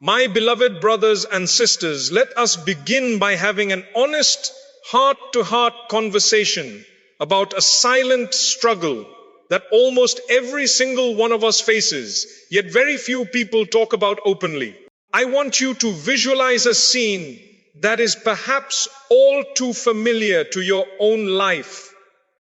My beloved brothers and sisters, let us begin by having an honest, heart-to-heart conversation about a silent struggle that almost every single one of us faces, yet very few people talk about openly. I want you to visualize a scene that is perhaps all too familiar to your own life.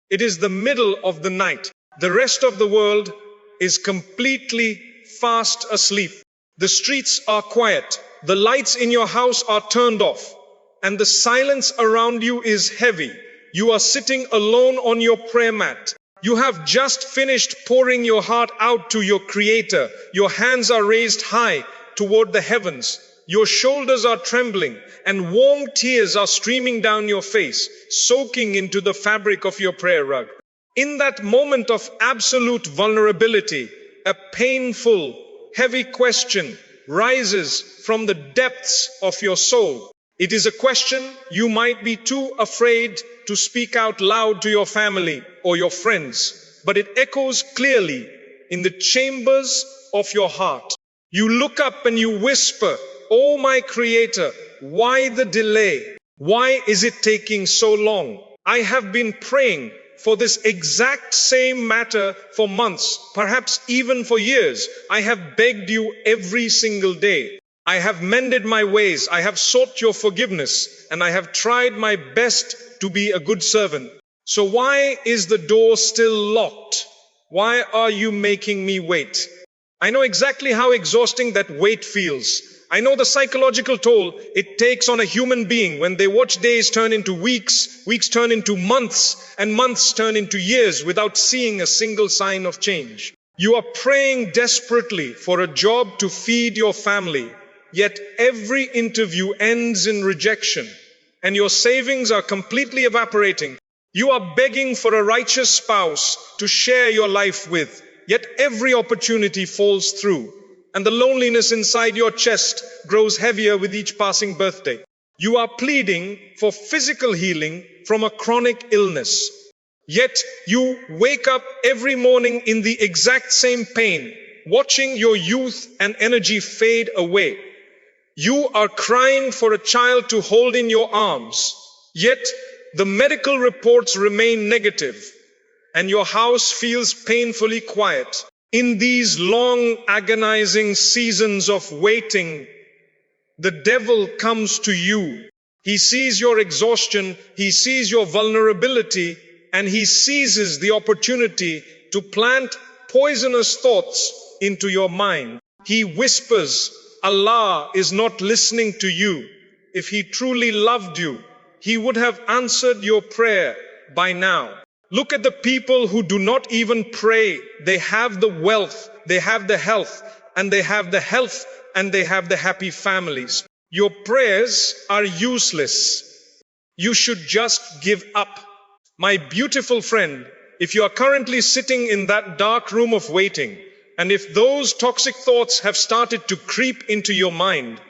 It is the middle of the night. The rest of the world is completely fast asleep. The streets are quiet. The lights in your house are turned off. And the silence around you is heavy. You are sitting alone on your prayer mat. You have just finished pouring your heart out to your Creator. Your hands are raised high toward the heavens. Your shoulders are trembling and warm tears are streaming down your face, soaking into the fabric of your prayer rug. In that moment of absolute vulnerability, a painful, heavy question rises from the depths of your soul. It is a question you might be too afraid to speak out loud to your family or your friends, but it echoes clearly in the chambers of your heart. You look up and you whisper, "Oh my Creator, why the delay? Why is it taking so long? I have been praying for this exact same matter for months, perhaps even for years. I have begged you every single day. I have mended my ways. I have sought your forgiveness, and I have tried my best to be a good servant. So why is the door still locked? Why are you making me wait?" I know exactly how exhausting that wait feels. I know the psychological toll it takes on a human being when they watch days turn into weeks, weeks turn into months, and months turn into years without seeing a single sign of change. You are praying desperately for a job to feed your family, yet every interview ends in rejection, and your savings are completely evaporating. You are begging for a righteous spouse to share your life with, yet every opportunity falls through, and the loneliness inside your chest grows heavier with each passing birthday. You are pleading for physical healing from a chronic illness, yet you wake up every morning in the exact same pain, watching your youth and energy fade away. You are crying for a child to hold in your arms, yet the medical reports remain negative, and your house feels painfully quiet. In these long, agonizing seasons of waiting, the devil comes to you. He sees your exhaustion, he sees your vulnerability, and he seizes the opportunity to plant poisonous thoughts into your mind. He whispers, "Allah is not listening to you. If he truly loved you, he would have answered your prayer by now." Look at the people who do not even pray. They have the wealth, they have the health, and they have the health, and they have the happy families. Your prayers are useless. You should just give up. My beautiful friend, if you are currently sitting in that dark room of waiting, and if those toxic thoughts have started to creep into your mind,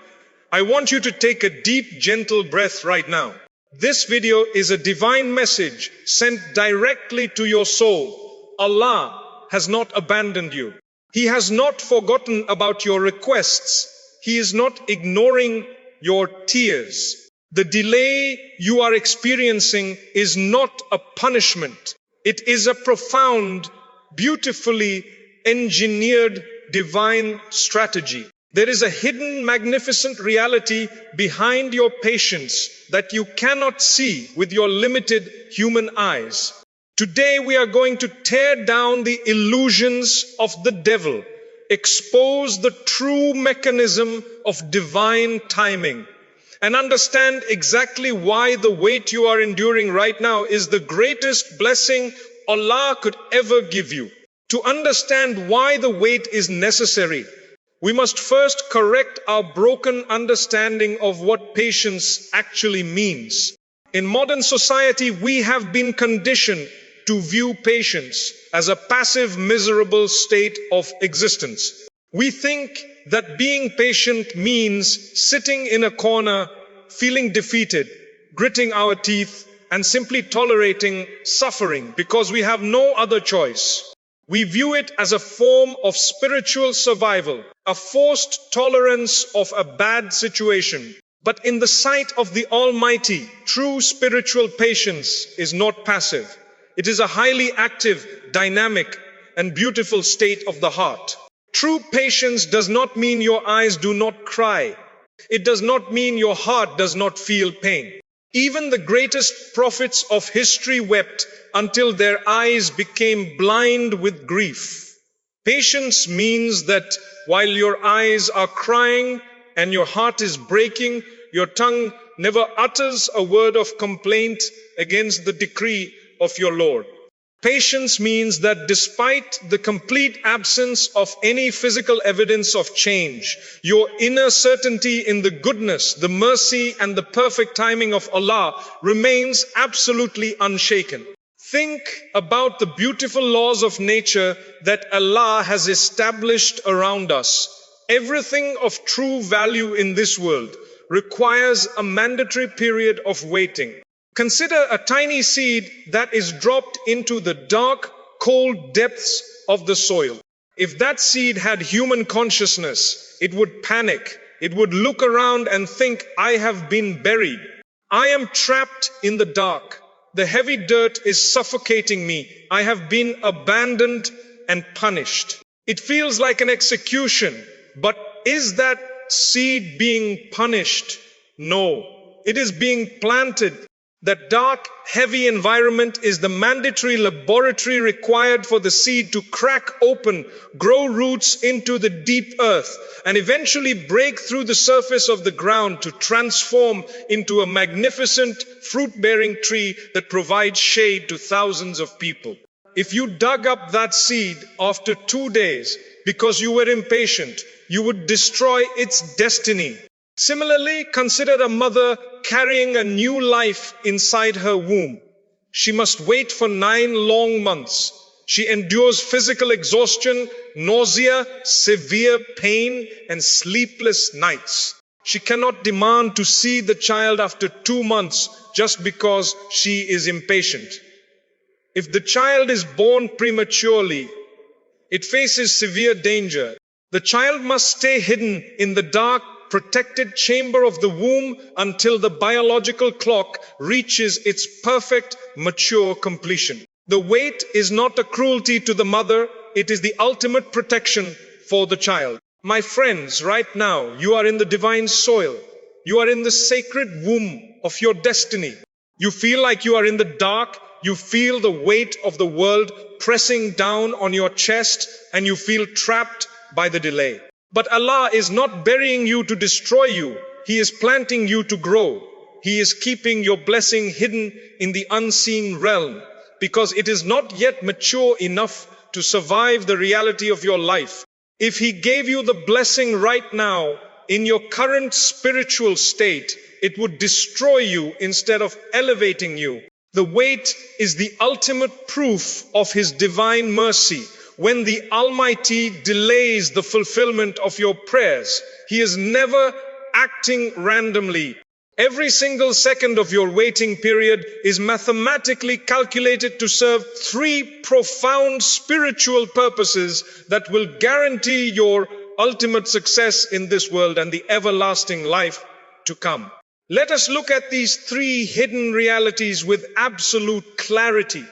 I want you to take a deep, gentle breath right now. This video is a divine message sent directly to your soul. Allah has not abandoned you. He has not forgotten about your requests. He is not ignoring your tears. The delay you are experiencing is not a punishment. It is a profound, beautifully engineered divine strategy. There is a hidden, magnificent reality behind your patience that you cannot see with your limited human eyes. Today we are going to tear down the illusions of the devil, expose the true mechanism of divine timing, and understand exactly why the wait you are enduring right now is the greatest blessing Allah could ever give you. To understand why the wait is necessary, we must first correct our broken understanding of what patience actually means. In modern society, we have been conditioned to view patience as a passive, miserable state of existence. We think that being patient means sitting in a corner, feeling defeated, gritting our teeth, and simply tolerating suffering because we have no other choice. We view it as a form of spiritual survival, a forced tolerance of a bad situation. But in the sight of the Almighty, true spiritual patience is not passive. It is a highly active, dynamic, and beautiful state of the heart. True patience does not mean your eyes do not cry. It does not mean your heart does not feel pain. Even the greatest prophets of history wept until their eyes became blind with grief. Patience means that while your eyes are crying and your heart is breaking, your tongue never utters a word of complaint against the decree of your Lord. Patience means that despite the complete absence of any physical evidence of change, your inner certainty in the goodness, the mercy, and the perfect timing of Allah remains absolutely unshaken. Think about the beautiful laws of nature that Allah has established around us. Everything of true value in this world requires a mandatory period of waiting. Consider a tiny seed that is dropped into the dark, cold depths of the soil. If that seed had human consciousness, it would panic. It would look around and think, I have been buried. I am trapped in the dark. The heavy dirt is suffocating me. I have been abandoned and punished. It feels like an execution, but is that seed being punished? No, it is being planted. That dark, heavy environment is the mandatory laboratory required for the seed to crack open, grow roots into the deep earth, and eventually break through the surface of the ground to transform into a magnificent fruit-bearing tree that provides shade to thousands of people. If you dug up that seed after 2 days because you were impatient, you would destroy its destiny. Similarly, consider a mother carrying a new life inside her womb. She must wait for 9 long months. She endures physical exhaustion, nausea, severe pain, and sleepless nights. She cannot demand to see the child after 2 months just because she is impatient. If the child is born prematurely, it faces severe danger. The child must stay hidden in the dark, protected chamber of the womb until the biological clock reaches its perfect, mature completion. The wait is not a cruelty to the mother, it is the ultimate protection for the child. My friends, right now, you are in the divine soil. You are in the sacred womb of your destiny. You feel like you are in the dark, you feel the weight of the world pressing down on your chest, and you feel trapped by the delay. But Allah is not burying you to destroy you. He is planting you to grow. He is keeping your blessing hidden in the unseen realm because it is not yet mature enough to survive the reality of your life. If He gave you the blessing right now in your current spiritual state, it would destroy you instead of elevating you. The wait is the ultimate proof of His divine mercy. When the Almighty delays the fulfillment of your prayers, He is never acting randomly. Every single second of your waiting period is mathematically calculated to serve 3 profound spiritual purposes that will guarantee your ultimate success in this world and the everlasting life to come. Let us look at these 3 hidden realities with absolute clarity.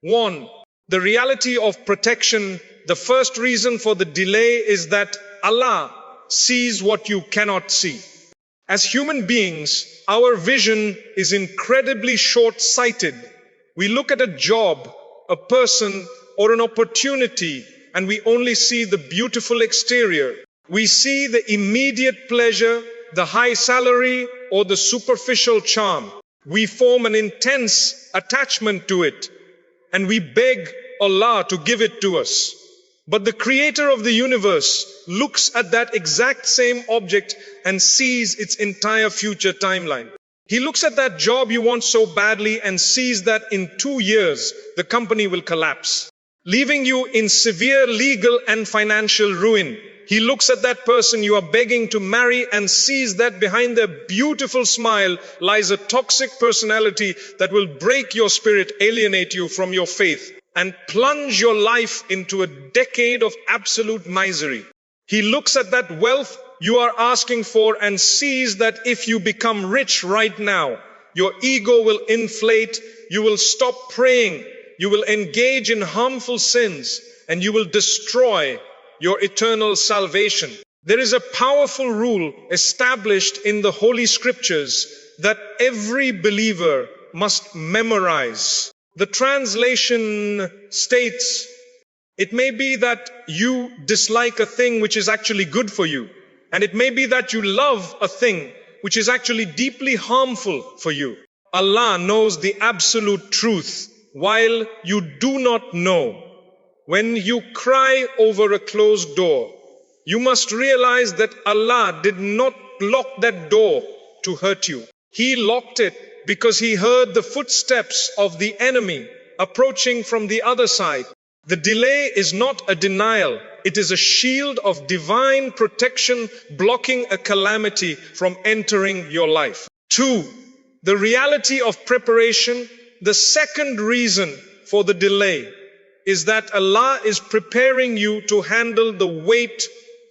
1. The reality of protection. The first reason for the delay is that Allah sees what you cannot see. As human beings, our vision is incredibly short-sighted. We look at a job, a person, or an opportunity, and we only see the beautiful exterior. We see the immediate pleasure, the high salary, or the superficial charm. We form an intense attachment to it, and we beg Allah to give it to us. But the Creator of the universe looks at that exact same object and sees its entire future timeline. He looks at that job you want so badly and sees that in 2 years, the company will collapse, leaving you in severe legal and financial ruin. He looks at that person you are begging to marry and sees that behind their beautiful smile lies a toxic personality that will break your spirit, alienate you from your faith. and plunge your life into a decade of absolute misery. He looks at that wealth you are asking for and sees that if you become rich right now, your ego will inflate, you will stop praying, you will engage in harmful sins, and you will destroy your eternal salvation. There is a powerful rule established in the Holy Scriptures that every believer must memorize. The translation states, it may be that you dislike a thing which is actually good for you, and it may be that you love a thing which is actually deeply harmful for you. Allah knows the absolute truth, while you do not know. When you cry over a closed door, you must realize that Allah did not lock that door to hurt you. He locked it because He heard the footsteps of the enemy approaching from the other side. The delay is not a denial. It is a shield of divine protection blocking a calamity from entering your life. 2. The reality of preparation. The second reason for the delay is that Allah is preparing you to handle the weight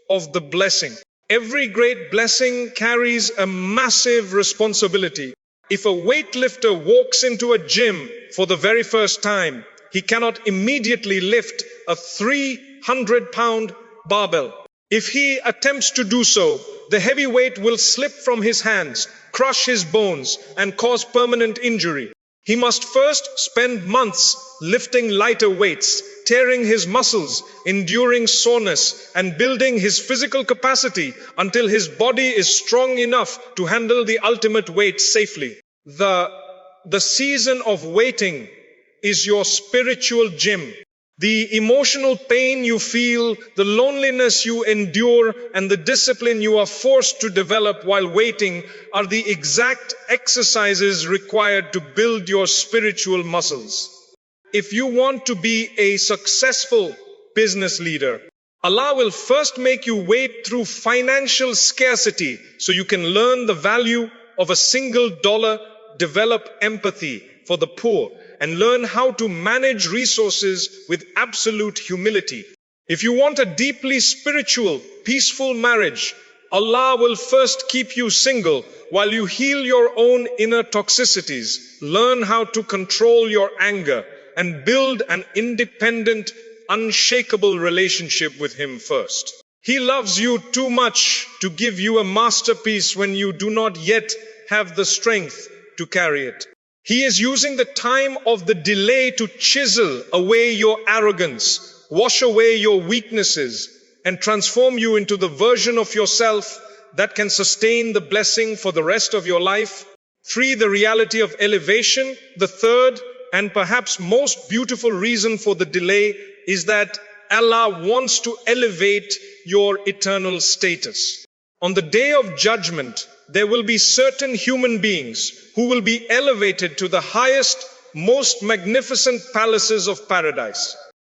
of the blessing. Every great blessing carries a massive responsibility. If a weightlifter walks into a gym for the very first time, he cannot immediately lift a 300-pound barbell. If he attempts to do so, the heavy weight will slip from his hands, crush his bones, and cause permanent injury. He must first spend months lifting lighter weights, tearing his muscles, enduring soreness, and building his physical capacity until his body is strong enough to handle the ultimate weight safely. The season of waiting is your spiritual gym. The emotional pain you feel, the loneliness you endure, and the discipline you are forced to develop while waiting are the exact exercises required to build your spiritual muscles. If you want to be a successful business leader, Allah will first make you wait through financial scarcity so you can learn the value of a single dollar, develop empathy for the poor, and learn how to manage resources with absolute humility. If you want a deeply spiritual, peaceful marriage, Allah will first keep you single while you heal your own inner toxicities, learn how to control your anger, and build an independent, unshakable relationship with Him first. He loves you too much to give you a masterpiece when you do not yet have the strength to carry it. He is using the time of the delay to chisel away your arrogance, wash away your weaknesses, and transform you into the version of yourself that can sustain the blessing for the rest of your life. 3. The reality of elevation. The third and perhaps most beautiful reason for the delay is that Allah wants to elevate your eternal status. On the day of judgment, there will be certain human beings who will be elevated to the highest, most magnificent palaces of paradise.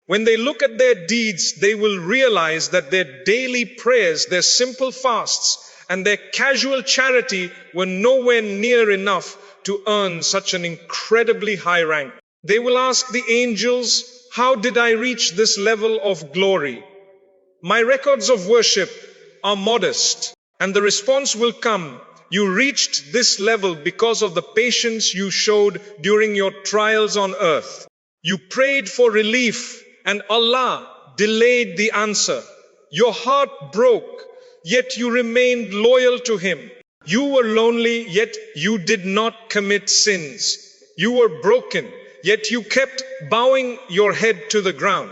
When they look at their deeds, they will realize that their daily prayers, their simple fasts, and their casual charity were nowhere near enough to earn such an incredibly high rank. They will ask the angels, how did I reach this level of glory? My records of worship are modest. And the response will come, you reached this level because of the patience you showed during your trials on earth. You prayed for relief and Allah delayed the answer. Your heart broke, yet you remained loyal to Him. You were lonely, yet you did not commit sins. You were broken, yet you kept bowing your head to the ground.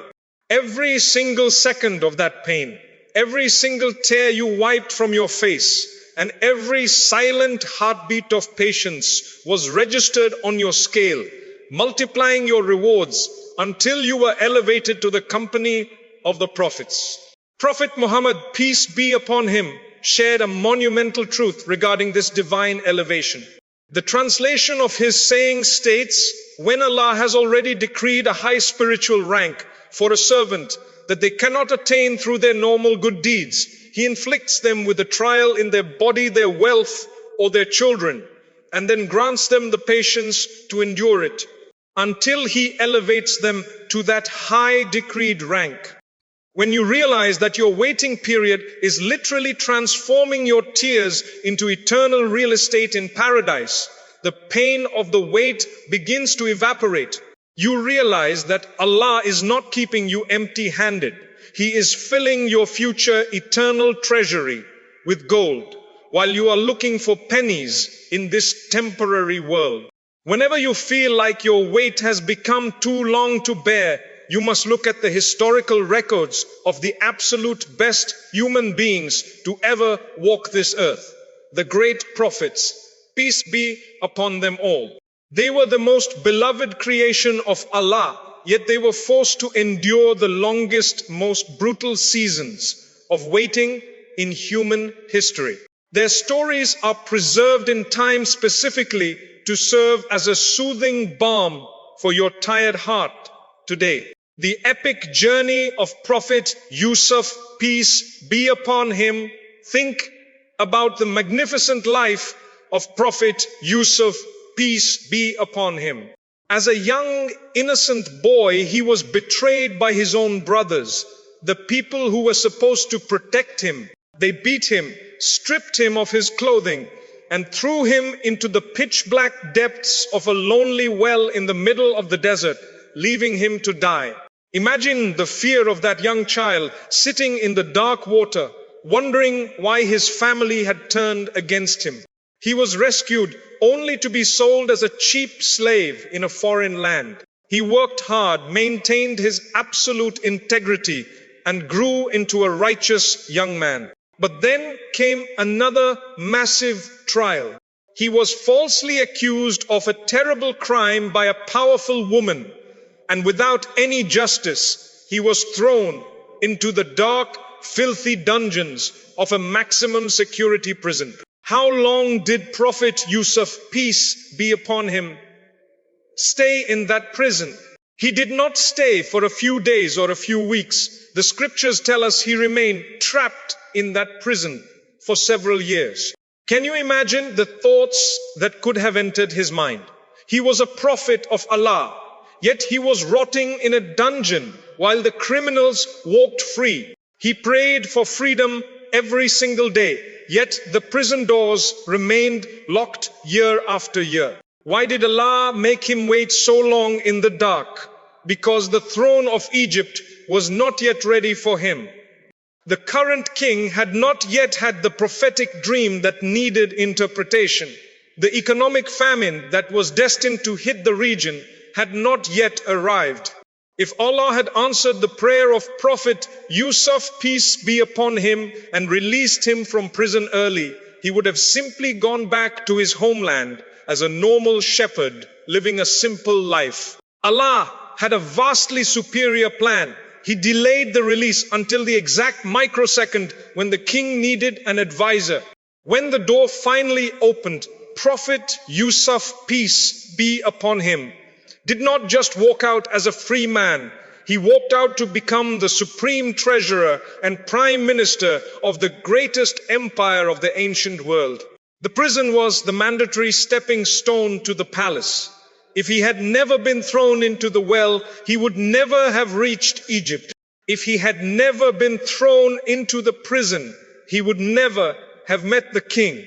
Every single second of that pain, every single tear you wiped from your face, and every silent heartbeat of patience was registered on your scale, multiplying your rewards until you were elevated to the company of the prophets. Prophet Muhammad, peace be upon him, shared a monumental truth regarding this divine elevation. The translation of his saying states, when Allah has already decreed a high spiritual rank for a servant that they cannot attain through their normal good deeds, He inflicts them with a trial in their body, their wealth, or their children, and then grants them the patience to endure it. until He elevates them to that high decreed rank. When you realize that your waiting period is literally transforming your tears into eternal real estate in paradise, the pain of the wait begins to evaporate. You realize that Allah is not keeping you empty-handed. He is filling your future eternal treasury with gold, while you are looking for pennies in this temporary world. Whenever you feel like your wait has become too long to bear, you must look at the historical records of the absolute best human beings to ever walk this earth, the great prophets, peace be upon them all. They were the most beloved creation of Allah, yet they were forced to endure the longest, most brutal seasons of waiting in human history. Their stories are preserved in time specifically to serve as a soothing balm for your tired heart today. The epic journey of Prophet Yousuf, peace be upon him. Think about the magnificent life of Prophet Yousuf, peace be upon him. As a young, innocent boy, he was betrayed by his own brothers, the people who were supposed to protect him. They beat him, stripped him of his clothing, and threw him into the pitch-black depths of a lonely well in the middle of the desert, leaving him to die. Imagine the fear of that young child sitting in the dark water, wondering why his family had turned against him. He was rescued only to be sold as a cheap slave in a foreign land. He worked hard, maintained his absolute integrity, and grew into a righteous young man. But then came another massive trial. He was falsely accused of a terrible crime by a powerful woman, and without any justice, he was thrown into the dark, filthy dungeons of a maximum security prison. How long did Prophet Yousuf, peace be upon him, stay in that prison? He did not stay for a few days or a few weeks. The scriptures tell us he remained trapped in that prison for several years. Can you imagine the thoughts that could have entered his mind? He was a prophet of Allah, yet he was rotting in a dungeon while the criminals walked free. He prayed for freedom every single day, yet the prison doors remained locked year after year. Why did Allah make him wait so long in the dark? Because the throne of Egypt was not yet ready for him. The current king had not yet had the prophetic dream that needed interpretation. The economic famine that was destined to hit the region had not yet arrived. If Allah had answered the prayer of Prophet Yousuf, peace be upon him, and released him from prison early, he would have simply gone back to his homeland as a normal shepherd living a simple life. Allah had a vastly superior plan. He delayed the release until the exact microsecond when the king needed an advisor. When the door finally opened, Prophet Yousuf, peace be upon him, did not just walk out as a free man. He walked out to become the supreme treasurer and prime minister of the greatest empire of the ancient world. The prison was the mandatory stepping stone to the palace. If he had never been thrown into the well, he would never have reached Egypt. If he had never been thrown into the prison, he would never have met the king.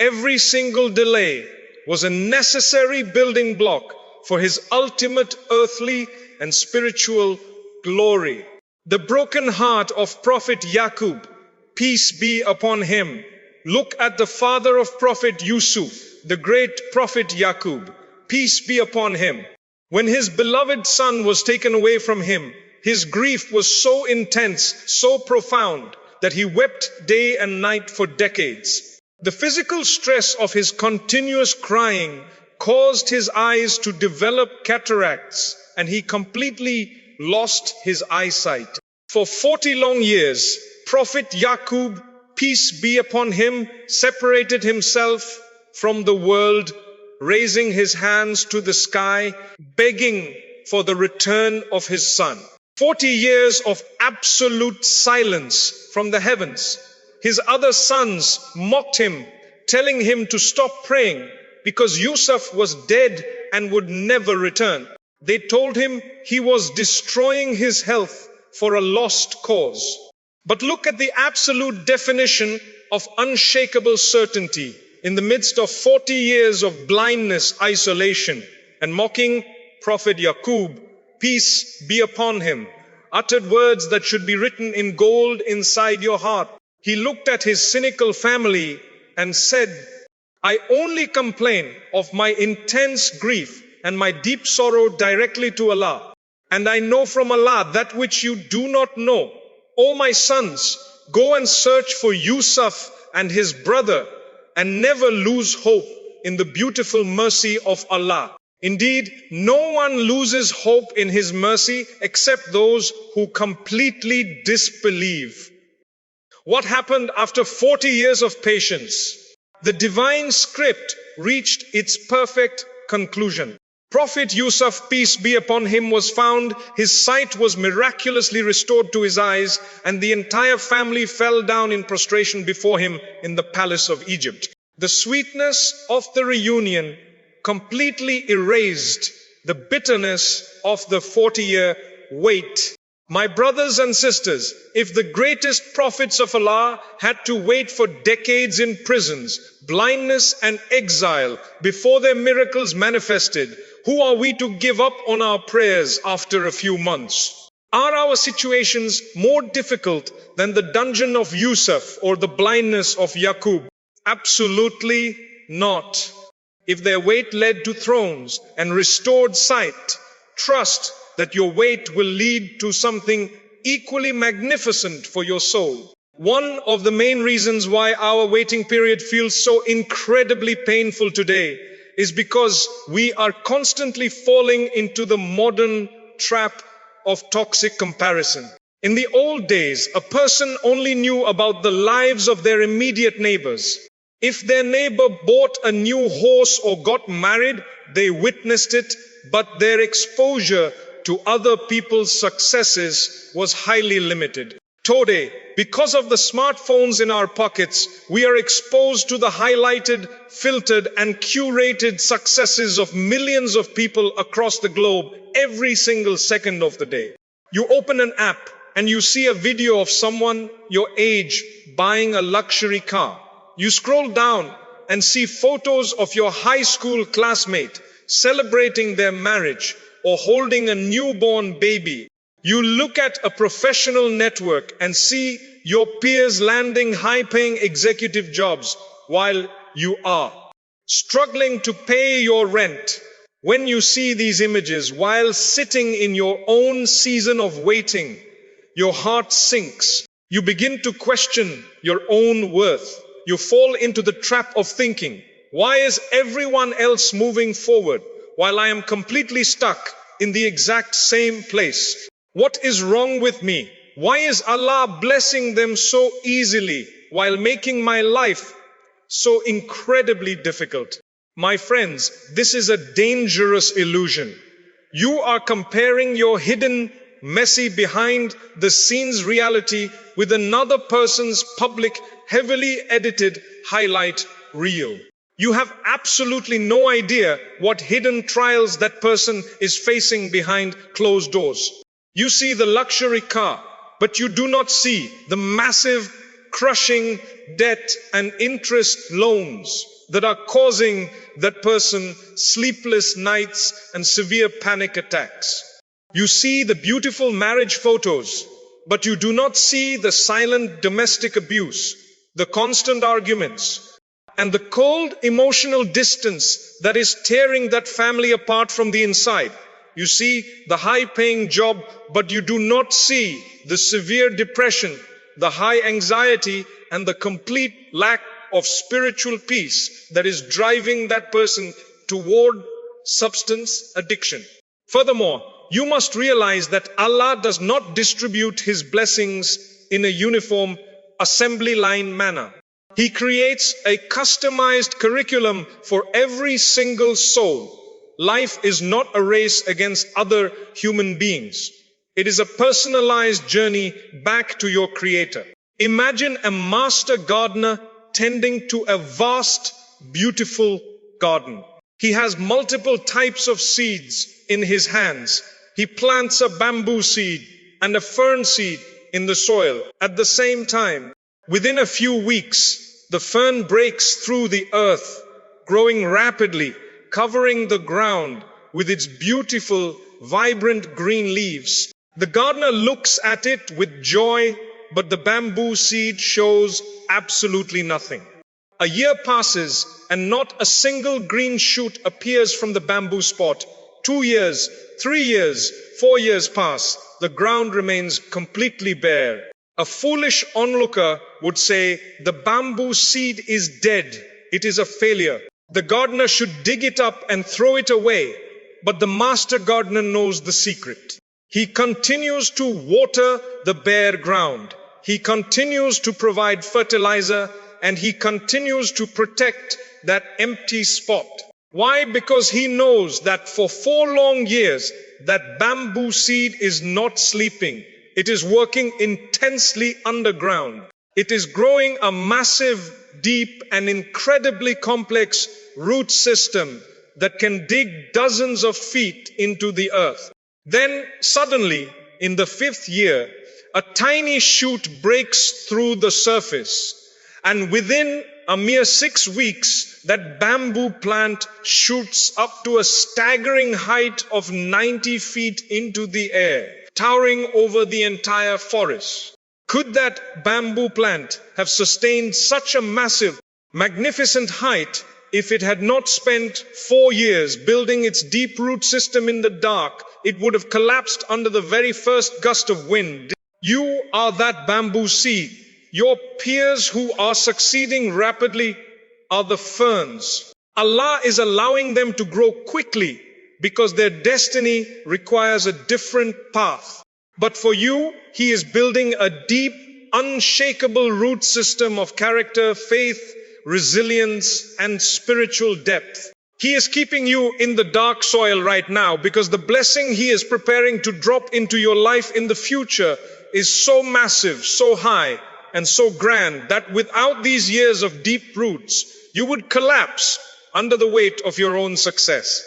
Every single delay was a necessary building block for his ultimate earthly and spiritual glory. The broken heart of Prophet Yaqoob, peace be upon him. Look at the father of Prophet Yousuf, the great Prophet Yaqoob, peace be upon him. When his beloved son was taken away from him, his grief was so intense, so profound, that he wept day and night for decades. The physical stress of his continuous crying caused his eyes to develop cataracts, and he completely lost his eyesight. For 40 long years, Prophet Yaqoob, peace be upon him, separated himself from the world, raising his hands to the sky, begging for the return of his son. 40 years of absolute silence from the heavens. His other sons mocked him, telling him to stop praying because Yousuf was dead and would never return. They told him he was destroying his health for a lost cause. But look at the absolute definition of unshakable certainty in the midst of 40 years of blindness, isolation, and mocking. Prophet Yaqoob, peace be upon him, uttered words that should be written in gold inside your heart. He looked at his cynical family and said, I only complain of my intense grief and my deep sorrow directly to Allah. And I know from Allah that which you do not know. O my sons, go and search for Yousuf and his brother, and never lose hope in the beautiful mercy of Allah. Indeed, no one loses hope in his mercy except those who completely disbelieve. What happened after 40 years of patience? The divine script reached its perfect conclusion. Prophet Yousuf, peace be upon him, was found. His sight was miraculously restored to his eyes, and the entire family fell down in prostration before him in the palace of Egypt. The sweetness of the reunion completely erased the bitterness of the 40-year wait. My brothers and sisters, if the greatest prophets of Allah had to wait for decades in prisons, blindness and exile before their miracles manifested, who are we to give up on our prayers after a few months? Are our situations more difficult than the dungeon of Yousuf or the blindness of Yaqoob? Absolutely not. If their wait led to thrones and restored sight, trust that your wait will lead to something equally magnificent for your soul. One of the main reasons why our waiting period feels so incredibly painful today is because we are constantly falling into the modern trap of toxic comparison. In the old days, a person only knew about the lives of their immediate neighbors. If their neighbor bought a new horse or got married, they witnessed it, but their exposure to other people's successes was highly limited. Today, because of the smartphones in our pockets, we are exposed to the highlighted, filtered, and curated successes of millions of people across the globe every single second of the day. You open an app and you see a video of someone your age buying a luxury car. You scroll down and see photos of your high school classmate celebrating their marriage or holding a newborn baby. You look at a professional network and see your peers landing high-paying executive jobs while you are struggling to pay your rent. When you see these images while sitting in your own season of waiting, your heart sinks. You begin to question your own worth. You fall into the trap of thinking, why is everyone else moving forward while I am completely stuck in the exact same place? What is wrong with me? Why is Allah blessing them so easily while making my life so incredibly difficult? My friends, this is a dangerous illusion. You are comparing your hidden, messy, behind the scenes reality with another person's public, heavily edited highlight reel. You have absolutely no idea what hidden trials that person is facing behind closed doors. You see the luxury car, but you do not see the massive, crushing debt and interest loans that are causing that person sleepless nights and severe panic attacks. You see the beautiful marriage photos, but you do not see the silent domestic abuse, the constant arguments, and the cold emotional distance that is tearing that family apart from the inside. You see the high-paying job, but you do not see the severe depression, the high anxiety, and the complete lack of spiritual peace that is driving that person toward substance addiction. Furthermore, you must realize that Allah does not distribute His blessings in a uniform assembly line manner. He creates a customized curriculum for every single soul. Life is not a race against other human beings. It is a personalized journey back to your Creator. Imagine a master gardener tending to a vast, beautiful garden. He has multiple types of seeds in his hands. He plants a bamboo seed and a fern seed in the soil at the same time. Within a few weeks, the fern breaks through the earth, growing rapidly, covering the ground with its beautiful, vibrant green leaves. The gardener looks at it with joy, but the bamboo seed shows absolutely nothing. A year passes and not a single green shoot appears from the bamboo spot. 2 years, 3 years, 4 years pass. The ground remains completely bare. A foolish onlooker would say, the bamboo seed is dead. It is a failure. The gardener should dig it up and throw it away. But the master gardener knows the secret. He continues to water the bare ground. He continues to provide fertilizer, and he continues to protect that empty spot. Why? Because he knows that for 4 long years, that bamboo seed is not sleeping. It is working intensely underground. It is growing a massive, deep, and incredibly complex root system that can dig dozens of feet into the earth. Then suddenly, in the 5th year, a tiny shoot breaks through the surface. And within a mere 6 weeks, that bamboo plant shoots up to a staggering height of 90 feet into the air, towering over the entire forest. Could that bamboo plant have sustained such a massive, magnificent height if it had not spent 4 years building its deep root system in the dark? It would have collapsed under the very first gust of wind. You are that bamboo seed. Your peers who are succeeding rapidly are the ferns. Allah is allowing them to grow quickly because their destiny requires a different path. But for you, He is building a deep, unshakable root system of character, faith, resilience, and spiritual depth. He is keeping you in the dark soil right now because the blessing He is preparing to drop into your life in the future is so massive, so high, and so grand that without these years of deep roots, you would collapse under the weight of your own success.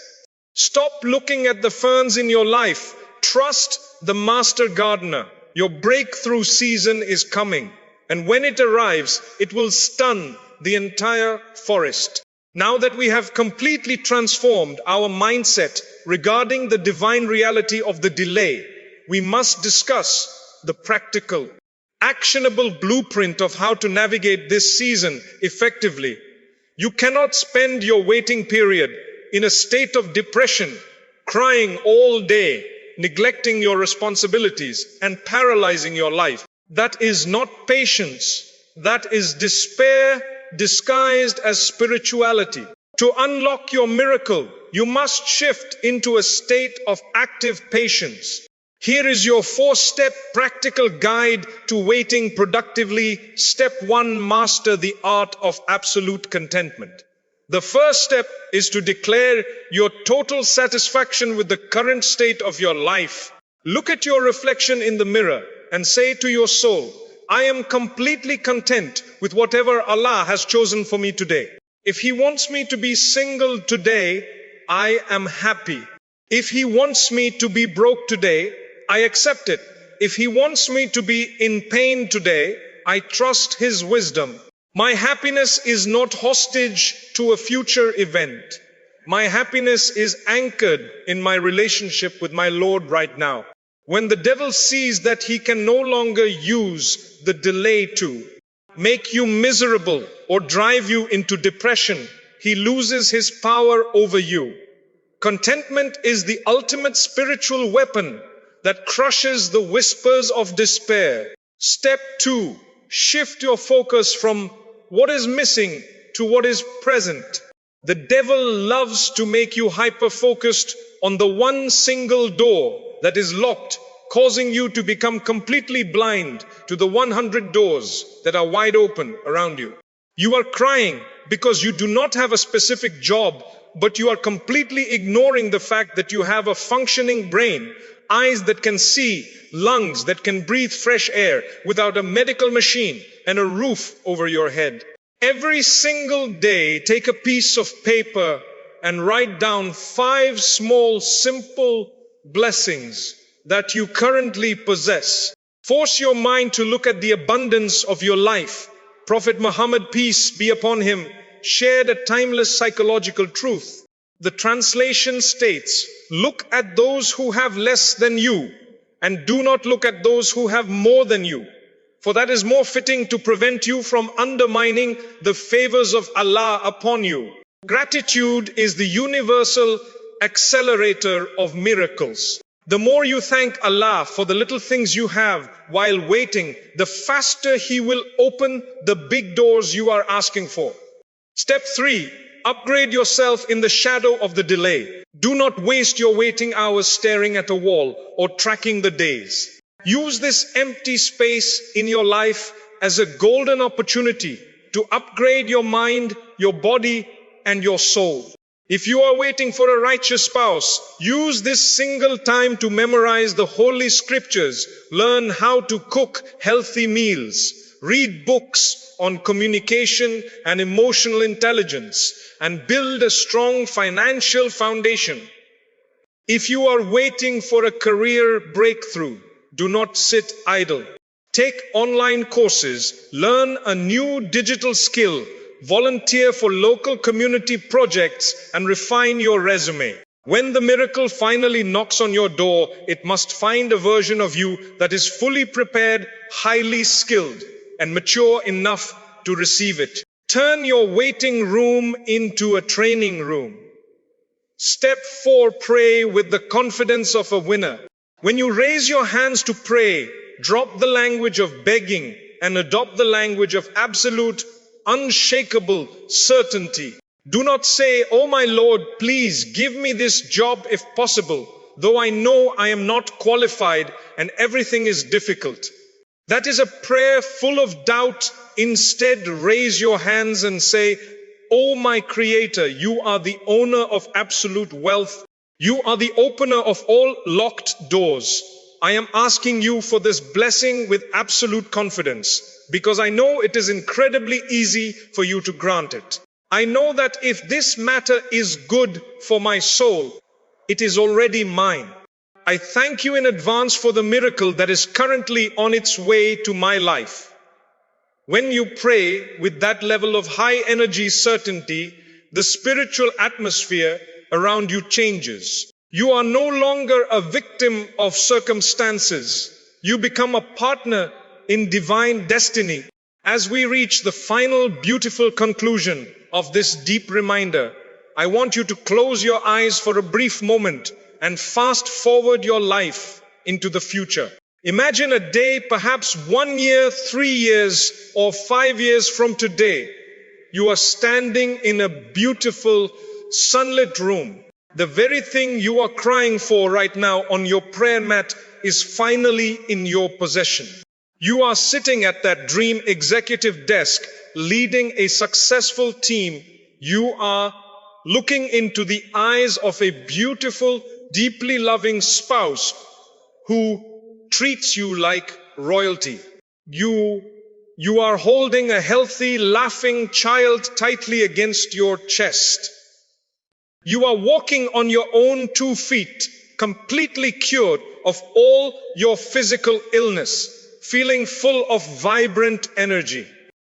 Stop looking at the ferns in your life. Trust the master gardener. Your breakthrough season is coming, and when it arrives, it will stun the entire forest. Now that we have completely transformed our mindset regarding the divine reality of the delay, we must discuss the practical, actionable blueprint of how to navigate this season effectively. You cannot spend your waiting period in a state of depression, crying all day, neglecting your responsibilities, and paralyzing your life. That is not patience. That is despair disguised as spirituality. To unlock your miracle, you must shift into a state of active patience. Here is your 4-step practical guide to waiting productively. Step 1, master the art of absolute contentment. The first step is to declare your total satisfaction with the current state of your life. Look at your reflection in the mirror and say to your soul, I am completely content with whatever Allah has chosen for me today. If He wants me to be single today, I am happy. If He wants me to be broke today, I accept it. If He wants me to be in pain today, I trust His wisdom. My happiness is not hostage to a future event. My happiness is anchored in my relationship with my Lord right now. When the devil sees that he can no longer use the delay to make you miserable or drive you into depression, he loses his power over you. Contentment is the ultimate spiritual weapon that crushes the whispers of despair. Step 2, shift your focus from what is missing to what is present. The devil loves to make you hyper-focused on the one single door that is locked, causing you to become completely blind to the 100 doors that are wide open around you. You are crying because you do not have a specific job, but you are completely ignoring the fact that you have a functioning brain, eyes that can see, lungs that can breathe fresh air without a medical machine, and a roof over your head. Every single day, take a piece of paper and write down 5 small, simple blessings that you currently possess. Force your mind to look at the abundance of your life. Prophet Muhammad, peace be upon him, shared a timeless psychological truth. The translation states, look at those who have less than you, and do not look at those who have more than you, for that is more fitting to prevent you from undermining the favors of Allah upon you. Gratitude is the universal accelerator of miracles. The more you thank Allah for the little things you have while waiting, the faster He will open the big doors you are asking for. Step 3. Upgrade yourself in the shadow of the delay. Do not waste your waiting hours staring at a wall or tracking the days. Use this empty space in your life as a golden opportunity to upgrade your mind, your body, and your soul. If you are waiting for a righteous spouse, use this single time to memorize the holy scriptures, learn how to cook healthy meals, read books on communication and emotional intelligence, and build a strong financial foundation. If you are waiting for a career breakthrough, do not sit idle. Take online courses, learn a new digital skill, volunteer for local community projects, and refine your resume. When the miracle finally knocks on your door, it must find a version of you that is fully prepared, highly skilled, and mature enough to receive it. Turn your waiting room into a training room. Step 4, pray with the confidence of a winner. When you raise your hands to pray, drop the language of begging and adopt the language of absolute, unshakable certainty. Do not say, "Oh my Lord, please give me this job if possible, though I know I am not qualified and everything is difficult." That is a prayer full of doubt. Instead, raise your hands and say, "Oh my Creator, you are the owner of absolute wealth. You are the opener of all locked doors. I am asking you for this blessing with absolute confidence, because I know it is incredibly easy for you to grant it. I know that if this matter is good for my soul, it is already mine. I thank you in advance for the miracle that is currently on its way to my life." When you pray with that level of high energy certainty, the spiritual atmosphere around you changes. You are no longer a victim of circumstances. You become a partner in divine destiny. As we reach the final beautiful conclusion of this deep reminder, I want you to close your eyes for a brief moment and fast forward your life into the future. Imagine a day, perhaps 1 year, 3 years, or 5 years from today. You are standing in a beautiful, sunlit room. The very thing you are crying for right now on your prayer mat is finally in your possession. You are sitting at that dream executive desk, leading a successful team. You are looking into the eyes of a beautiful, deeply loving spouse who treats you like royalty. You are holding a healthy, laughing child tightly against your chest. You are walking on your own 2 feet, completely cured of all your physical illness, feeling full of vibrant energy.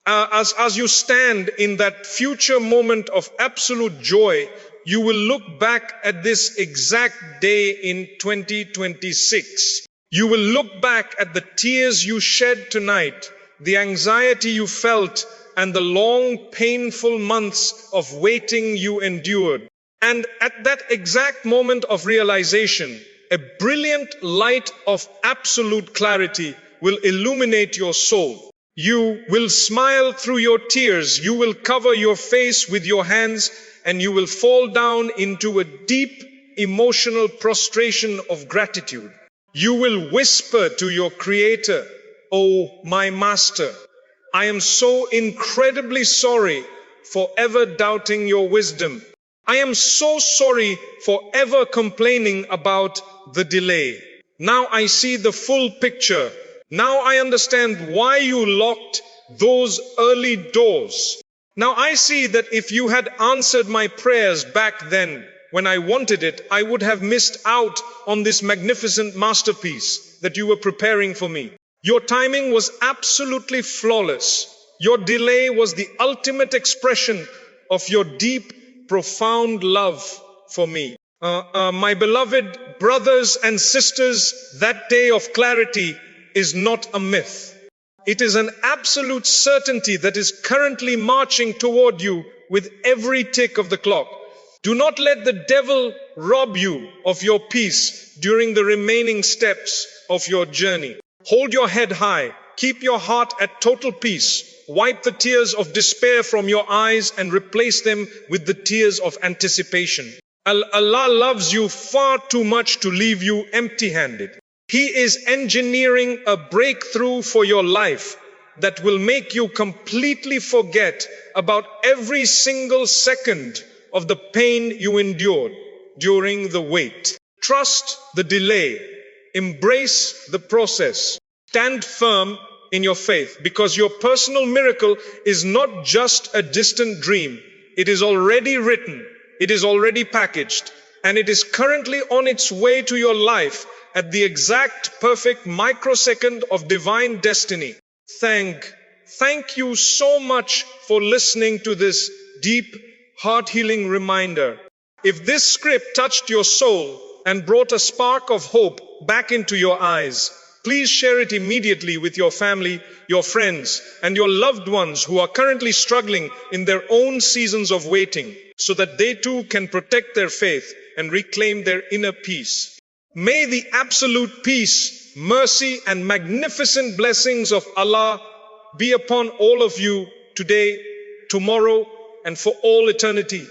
As you stand in that future moment of absolute joy, you will look back at this exact day in 2026. You will look back at the tears you shed tonight, the anxiety you felt, and the long, painful months of waiting you endured. And at that exact moment of realization, a brilliant light of absolute clarity will illuminate your soul. You will smile through your tears. You will cover your face with your hands, and you will fall down into a deep emotional prostration of gratitude. You will whisper to your Creator, "Oh, my Master, I am so incredibly sorry for ever doubting your wisdom. I am so sorry for ever complaining about the delay. Now I see the full picture. Now I understand why you locked those early doors. Now I see that if you had answered my prayers back then, when I wanted it, I would have missed out on this magnificent masterpiece that you were preparing for me. Your timing was absolutely flawless. Your delay was the ultimate expression of your deep, profound love for me. My beloved brothers and sisters, that day of clarity is not a myth. It is an absolute certainty that is currently marching toward you with every tick of the clock. Do not let the devil rob you of your peace during the remaining steps of your journey. Hold your head high. Keep your heart at total peace. Wipe the tears of despair from your eyes and replace them with the tears of anticipation. Allah loves you far too much to leave you empty-handed. He is engineering a breakthrough for your life that will make you completely forget about every single second of the pain you endured during the wait. Trust the delay. Embrace the process. Stand firm in your faith, because your personal miracle is not just a distant dream. It is already written, it is already packaged, and it is currently on its way to your life at the exact perfect microsecond of divine destiny. Thank you so much for listening to this deep, heart-healing reminder. If this script touched your soul and brought a spark of hope back into your eyes, please share it immediately with your family, your friends, and your loved ones who are currently struggling in their own seasons of waiting, so that they too can protect their faith and reclaim their inner peace. May the absolute peace, mercy, and magnificent blessings of Allah be upon all of you today, tomorrow, and for all eternity.